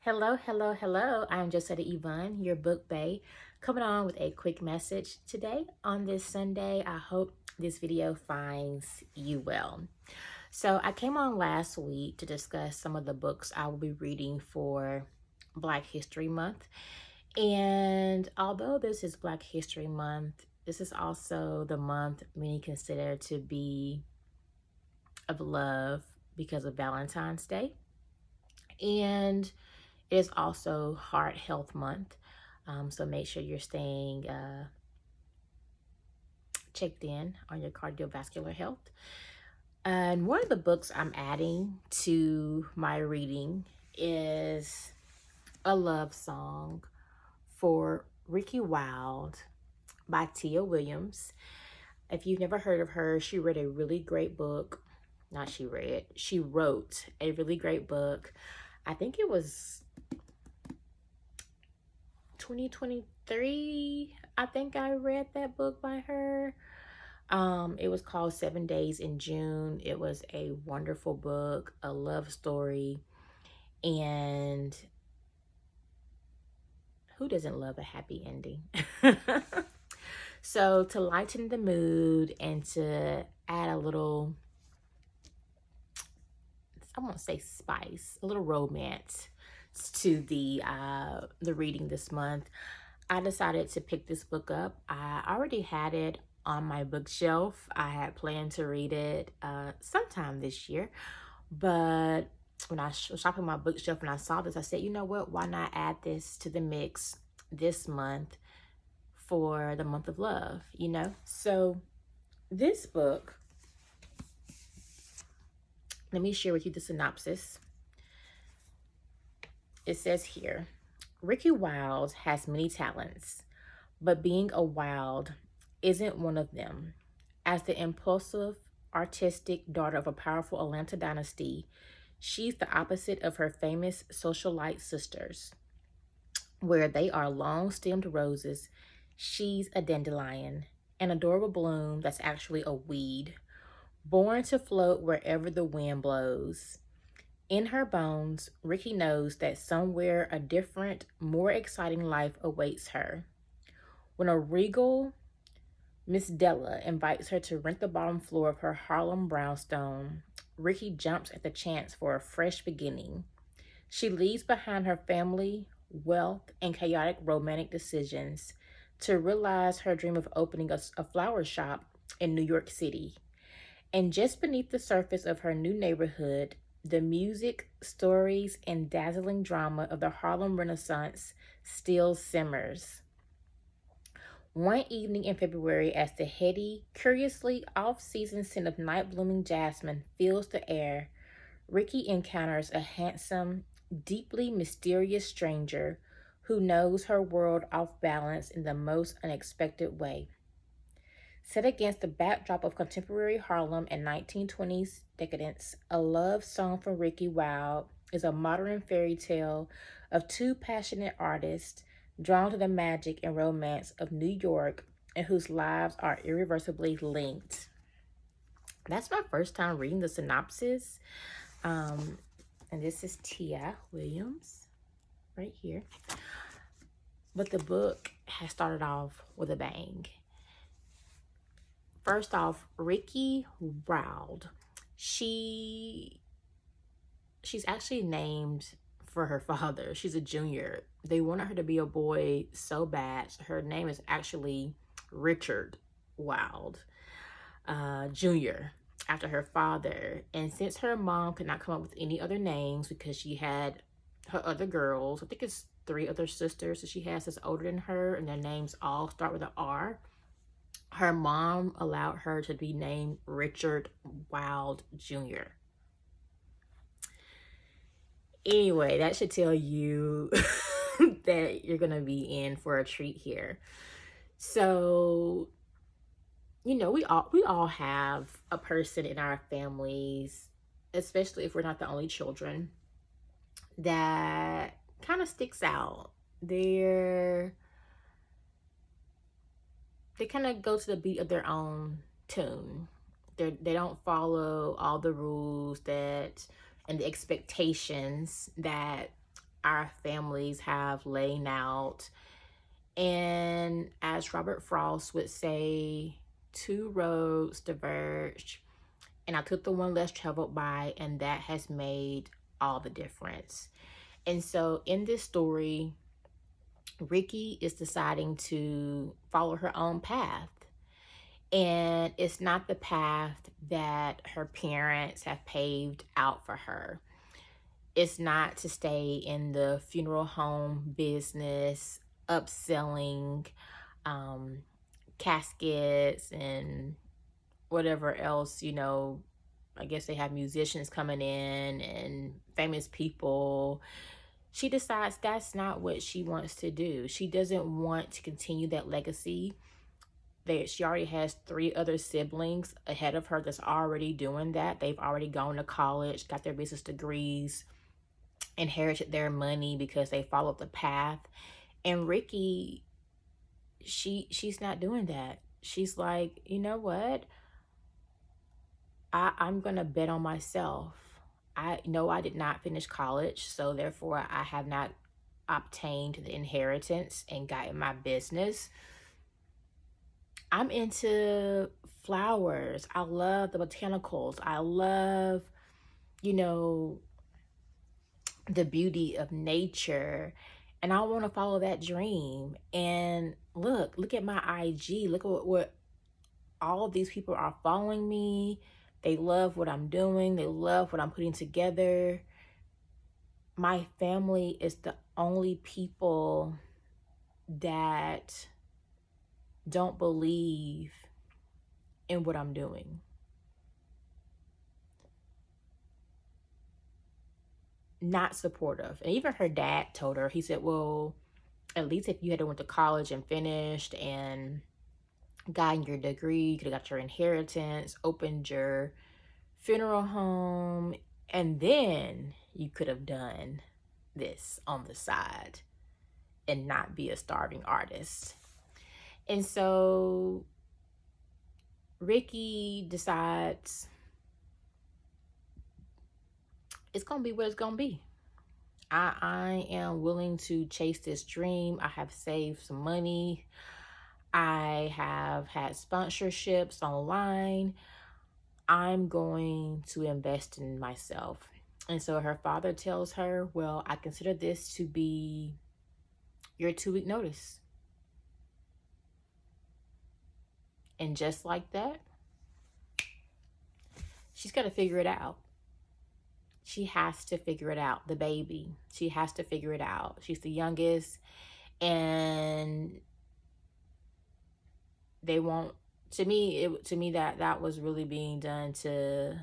Hello, hello, hello. I'm Josetta Yvonne, your book bae, coming on with a quick message today on this Sunday. I hope this video finds you well. So, I came on last week to discuss some of the books I will be reading for Black History Month. And although this is Black History Month, this is also the month many consider to be of love because of Valentine's Day. And it is also Heart Health Month. So make sure you're staying checked in on your cardiovascular health. And one of the books I'm adding to my reading is a love song for Ricki Wilde by Tia Williams. If you've never heard of her, she read a really great book. She wrote a really great book. I think it was 2023. I think I read that book by her. It was called 7 Days in June. It was a wonderful book, a love story, and who doesn't love a happy ending? So to lighten the mood and to add a little, I won't say spice, a little romance to the reading this month, I decided to pick this book up. I already had it on my bookshelf. I had planned to read it sometime this year, but when I was shopping my bookshelf and I saw this, I said, you know what, why not add this to the mix this month for the month of love, you know? So this book, let me share with you the synopsis. It says here, Ricki Wilde has many talents, but being a Wilde isn't one of them. As the impulsive, artistic daughter of a powerful Atlanta dynasty, she's the opposite of her famous socialite sisters. Where they are long-stemmed roses, she's a dandelion, an adorable bloom that's actually a weed, born to float wherever the wind blows. In her bones, Ricki knows that somewhere a different, more exciting life awaits her. When a regal Miss Della invites her to rent the bottom floor of her Harlem brownstone, Ricki jumps at the chance for a fresh beginning. She leaves behind her family, wealth, and chaotic romantic decisions to realize her dream of opening a flower shop in New York City. And just beneath the surface of her new neighborhood, the music, stories, and dazzling drama of the Harlem Renaissance still simmers. One evening in February, as the heady, curiously off-season scent of night-blooming jasmine fills the air, Ricki encounters a handsome, deeply mysterious stranger who knows her world off balance in the most unexpected way. Set against the backdrop of contemporary Harlem and 1920s decadence, A Love Song from Ricki Wilde is a modern fairy tale of two passionate artists drawn to the magic and romance of New York and whose lives are irreversibly linked. That's my first time reading the synopsis. And this is Tia Williams right here. But the book has started off with a bang. First off, Ricki Wilde. She's actually named for her father. She's a junior. They wanted her to be a boy so bad. Her name is actually Richard Wilde, Jr., after her father. And since her mom could not come up with any other names because she had her other girls, I think it's 3 other sisters that she has that's older than her, and their names all start with an R. Her mom allowed her to be named Richard Wilde Jr. Anyway, that should tell you that you're going to be in for a treat here. So, you know, we all have a person in our families, especially if we're not the only children, that kind of sticks out. They kind of go to the beat of their own tune. They don't follow all the rules and the expectations that our families have laid out. And as Robert Frost would say, two roads diverged, and I took the one less traveled by, and that has made all the difference. And so in this story, Ricki is deciding to follow her own path. And it's not the path that her parents have paved out for her. It's not to stay in the funeral home business, upselling caskets and whatever else, I guess they have musicians coming in and famous people. She decides that's not what she wants to do. She doesn't want to continue that legacy. She already has 3 other siblings ahead of her that's already doing that. They've already gone to college, got their business degrees, inherited their money because they followed the path. And Ricki, she's not doing that. She's like, you know what? I'm gonna bet on myself. I know I did not finish college, so therefore I have not obtained the inheritance and gotten my business. I'm into flowers. I love the botanicals. I love, you know, the beauty of nature. And I want to follow that dream. And look at my IG. Look at what all of these people are following me. They love what I'm doing. They love what I'm putting together. My family is the only people that don't believe in what I'm doing. Not supportive. And even her dad told her, he said, well, at least if you had went to college and finished and gotten your degree, you could have got your inheritance, opened your funeral home, and then you could have done this on the side and not be a starving artist. And so Ricki decides it's gonna be what it's gonna be. I am willing to chase this dream. I have saved some money. I have had sponsorships online. I'm going to invest in myself. And so her father tells her, well, I consider this to be your 2-week notice. And just like that, she's got to figure it out. She has to figure it out. The baby, she has to figure it out. She's the youngest, and they won't. To me, that was really being done to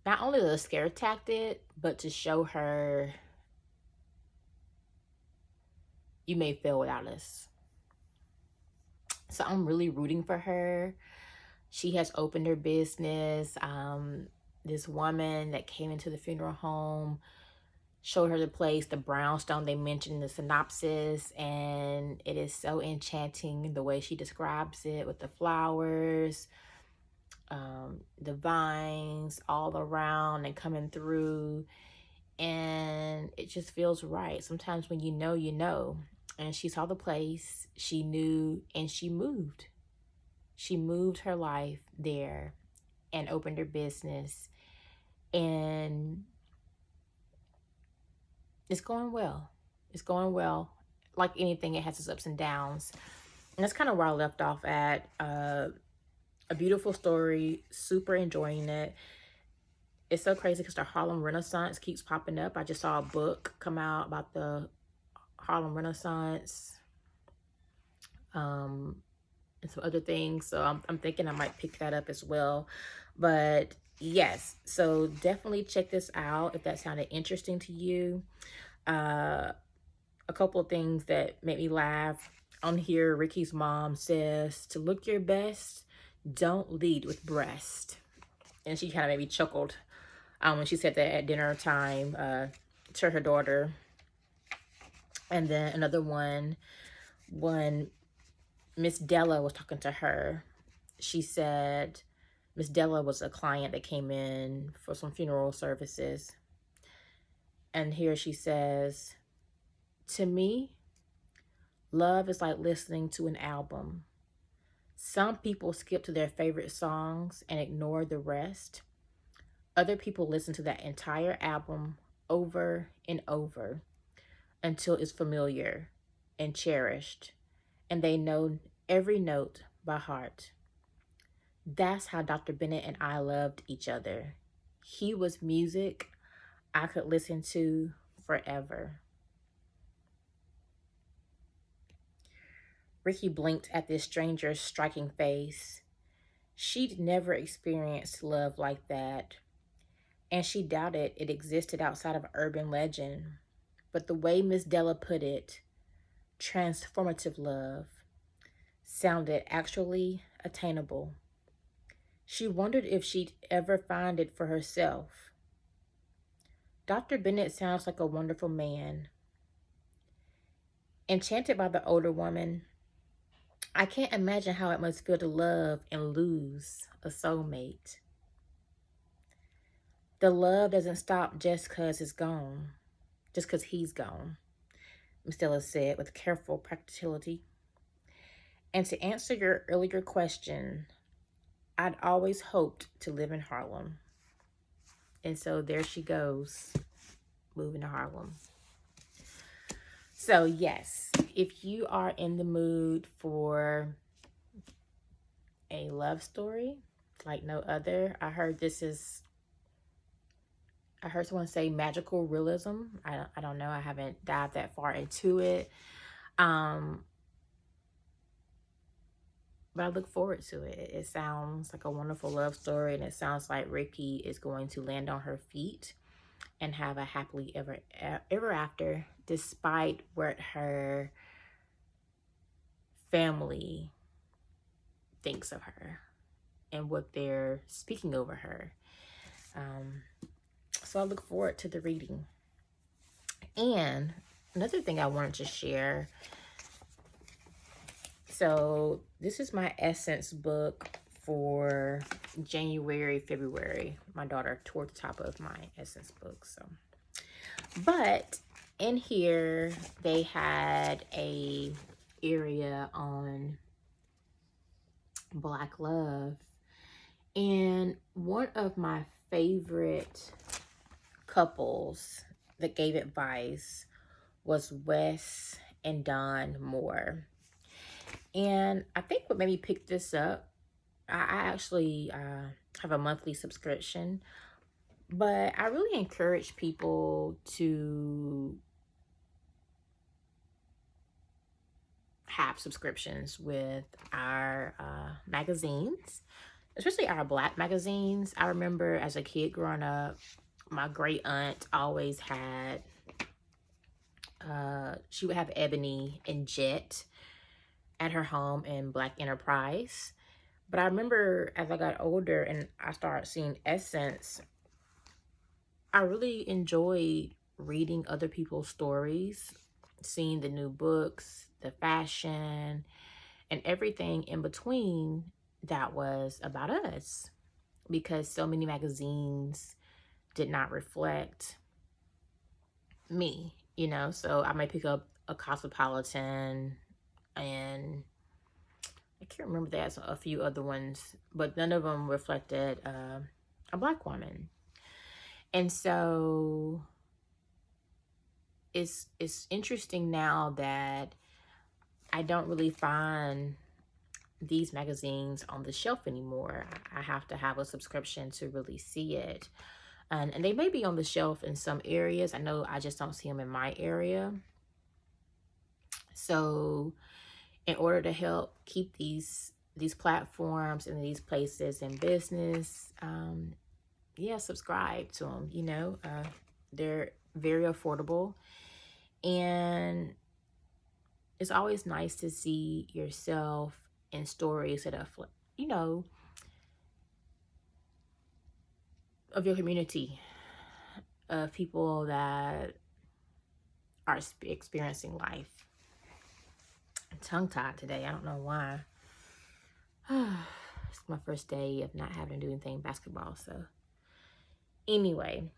not only the scare tactic, but to show her you may fail without us. So I'm really rooting for her. She has opened her business. This woman that came into the funeral home showed her the place, the brownstone they mentioned in the synopsis, and it is so enchanting the way she describes it with the flowers, the vines all around and coming through, and it just feels right. Sometimes when you know, you know. And she saw the place, she knew, and she moved. She moved her life there and opened her business, and it's going well. It's going well. Like anything, it has its ups and downs. And that's kind of where I left off at. A beautiful story, super enjoying it. It's so crazy because the Harlem Renaissance keeps popping up. I just saw a book come out about the Harlem Renaissance. And some other things. So I'm thinking I might pick that up as well. But yes, so definitely check this out if that sounded interesting to you. A couple of things that made me laugh. On here, Ricki's mom says, to look your best, don't lead with breast. And she kind of maybe chuckled when she said that at dinner time to her daughter. And then another one, when Miss Della was talking to her, she said, Miss Della was a client that came in for some funeral services. And here she says, to me, love is like listening to an album. Some people skip to their favorite songs and ignore the rest. Other people listen to that entire album over and over until it's familiar and cherished, and they know every note by heart. That's how Dr. Bennett and I loved each other. He was music I could listen to forever. Ricki blinked at this stranger's striking face. She'd never experienced love like that, and she doubted it existed outside of urban legend. But the way Miss Della put it, transformative love, sounded actually attainable. She wondered if she'd ever find it for herself. Dr. Bennett sounds like a wonderful man. Enchanted by the older woman, I can't imagine how it must feel to love and lose a soulmate. The love doesn't stop just because it's gone, just because he's gone, Miss Stella said with careful practicality. And to answer your earlier question, I'd always hoped to live in Harlem. And so there she goes, moving to Harlem. So yes, if you are in the mood for a love story like no other, I heard someone say magical realism. I don't know. I haven't dived that far into it. But I look forward to it. It sounds like a wonderful love story, and it sounds like Ricki is going to land on her feet and have a happily ever after, despite what her family thinks of her and what they're speaking over her. So I look forward to the reading. And another thing I wanted to share. So this is my Essence book for January, February. My daughter tore the top of my Essence book. But in here, they had a area on Black love. And one of my favorite couples that gave advice was Wes and Don Moore. And I think what made me pick this up, I actually have a monthly subscription, but I really encourage people to have subscriptions with our magazines, especially our Black magazines. I remember as a kid growing up, my great aunt always had, she would have Ebony and Jet at her home in Black Enterprise. But I remember as I got older and I started seeing Essence, I really enjoyed reading other people's stories, seeing the new books, the fashion, and everything in between that was about us, because so many magazines did not reflect me, you know. So I might pick up a Cosmopolitan, and I can't remember that, a few other ones, but none of them reflected a Black woman. And so it's interesting now that I don't really find these magazines on the shelf anymore. I have to have a subscription to really see it. And they may be on the shelf in some areas. I know I just don't see them in my area. So in order to help keep these platforms and these places in business, yeah, subscribe to them. You know, they're very affordable, and it's always nice to see yourself in stories that are, you know, of your community, of people that are experiencing life. I'm tongue-tied today. I don't know why. It's my first day of not having to do anything basketball. So anyway,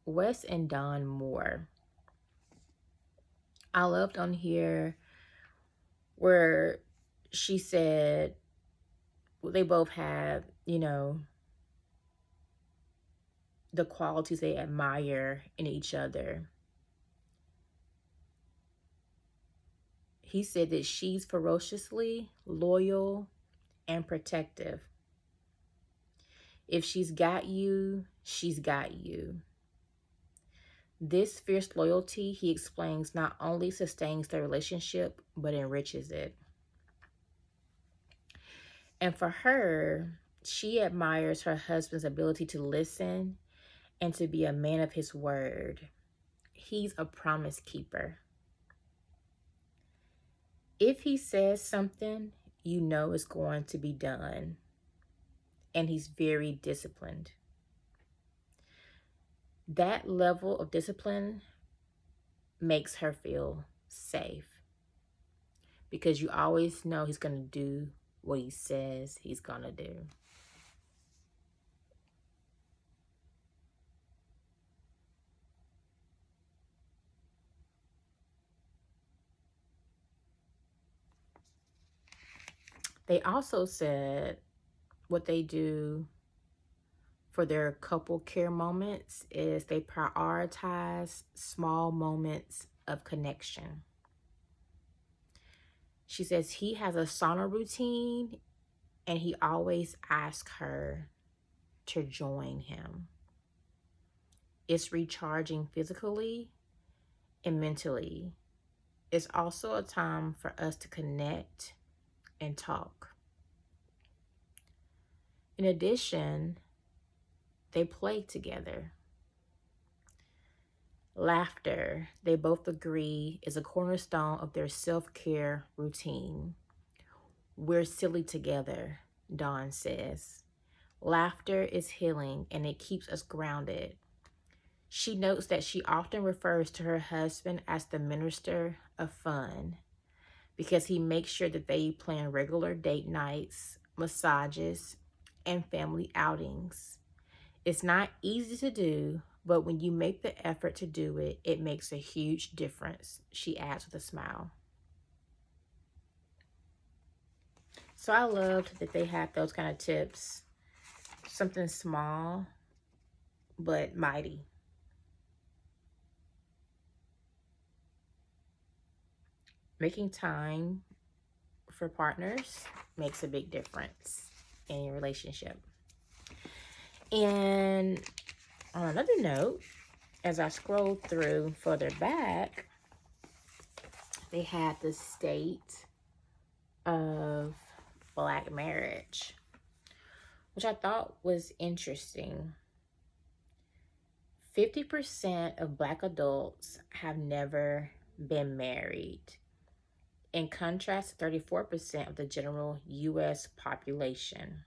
Wes and Dawn Moore. I loved on here where she said they both have, the qualities they admire in each other. He said that she's ferociously loyal and protective. If she's got you, she's got you. This fierce loyalty, he explains, not only sustains the relationship, but enriches it. And for her, she admires her husband's ability to listen and to be a man of his word. He's a promise keeper. If he says something, you know it's going to be done. And he's very disciplined. That level of discipline makes her feel safe because you always know he's going to do what he says he's going to do. They also said what they do for their couple care moments is they prioritize small moments of connection. She says he has a sauna routine and he always asks her to join him. It's recharging physically and mentally. It's also a time for us to connect and talk. In addition, they play together. Laughter, they both agree, is a cornerstone of their self-care routine. We're silly together, Dawn says. Laughter is healing and it keeps us grounded. She notes that she often refers to her husband as the minister of fun because he makes sure that they plan regular date nights, massages, and family outings. It's not easy to do, but when you make the effort to do it, it makes a huge difference, she adds with a smile. So I loved that they had those kind of tips. Something small, but mighty. Making time for partners makes a big difference in your relationship. And on another note, as I scrolled through further back, they had the state of Black marriage, which I thought was interesting. 50% of Black adults have never been married, in contrast to 34% of the general U.S. population.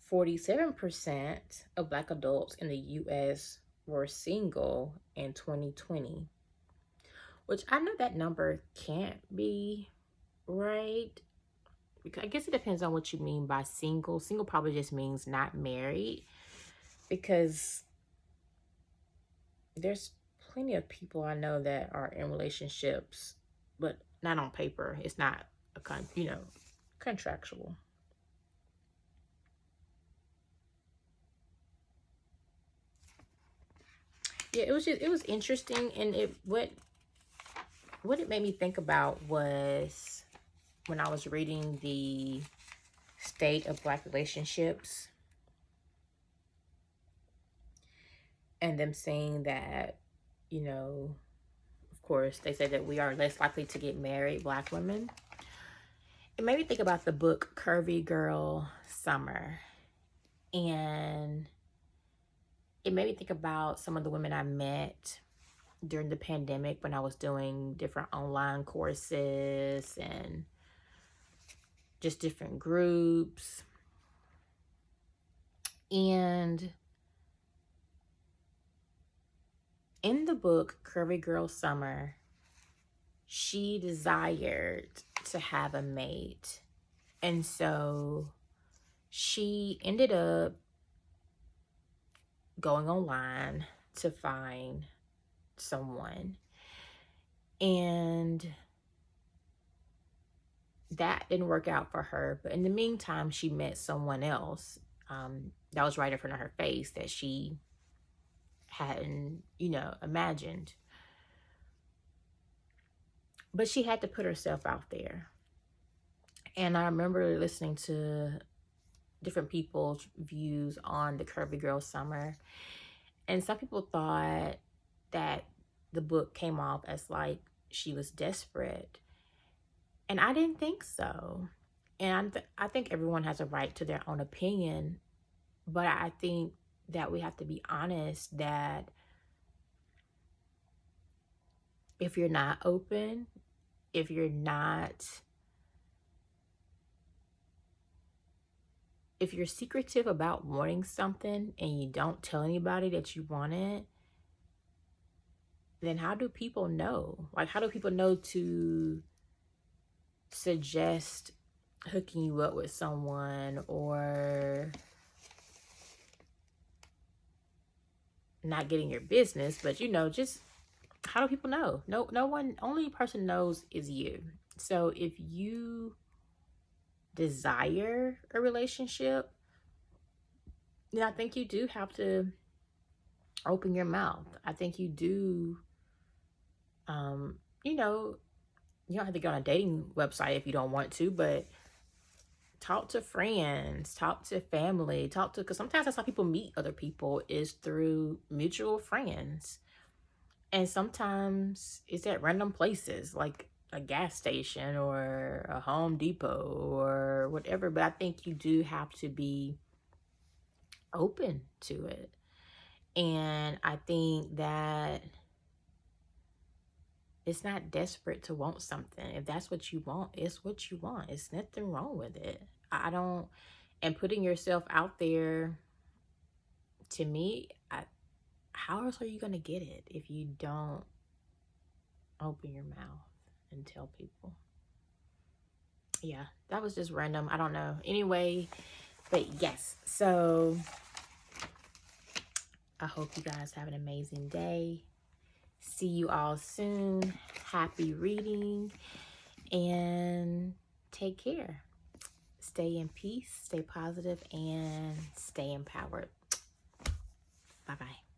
Forty-seven percent of Black adults in the U.S. were single in 2020, which I know that number can't be right. I guess it depends on what you mean by single. Single probably just means not married, because there's plenty of people I know that are in relationships, but not on paper. It's not a contractual. Yeah, it was interesting, and what it made me think about was when I was reading the state of Black relationships and them saying that, of course, they say that we are less likely to get married, Black women. It made me think about the book Curvy Girl Summer. And it made me think about some of the women I met during the pandemic when I was doing different online courses and just different groups. And in the book, Curvy Girl Summer, she desired to have a mate. And so she ended up going online to find someone. And that didn't work out for her. But in the meantime, she met someone else that was right in front of her face that she hadn't, imagined. But she had to put herself out there. And I remember listening to different people's views on the Curvy Girl Summer. And some people thought that the book came off as like she was desperate. And I didn't think so. And I think everyone has a right to their own opinion. But I think that we have to be honest that if you're not open, if you're secretive about wanting something and you don't tell anybody that you want it, then how do people know? Like, how do people know to suggest hooking you up with someone or not getting your business? But just how do people know? No one, only person knows is you. So if you desire a relationship, then I think you do have to open your mouth. I think you do, you don't have to go on a dating website if you don't want to, but talk to friends, talk to family, because sometimes that's how people meet other people, is through mutual friends. And sometimes it's at random places, like a gas station or a Home Depot or whatever. But I think you do have to be open to it. And I think that it's not desperate to want something. If that's what you want, it's what you want. It's nothing wrong with it. And putting yourself out there, to me, how else are you going to get it if you don't open your mouth and tell people? Yeah, that was just random. I don't know. Anyway, but yes. So I hope you guys have an amazing day. See you all soon. Happy reading and take care. Stay in peace, stay positive, and stay empowered. Bye-bye.